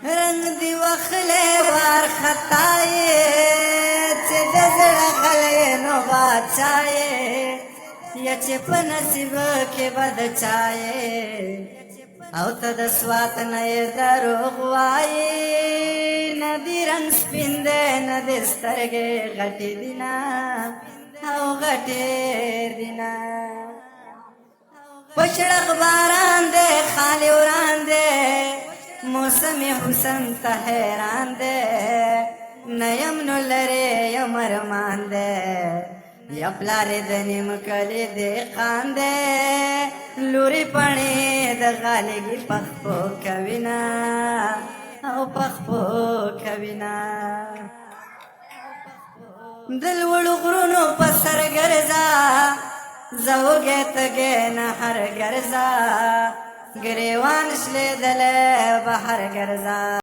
رنگ دی وخلے وار خطائے چه دزڑا خلے نو بادشاہے یا چه پا نصیب کے بد چاہے او تا دسوات نئے دروغ وائی ندی رنگ سپین دے ندی سترگے غٹی دینا او غٹی دینا پشڑق باران دے خالی وران دے موسم حسن تا حیران دے نیم نو لرے یم ارمان دے یا پلار دنیم کلی دے خان دے لوری پانی دا غالگی پخپو کوینا او پخپو کوینا دل وڑو غرونو پسر گرزا زوگے تگے نہر گرزا گریوان شلے دل بحر گرزا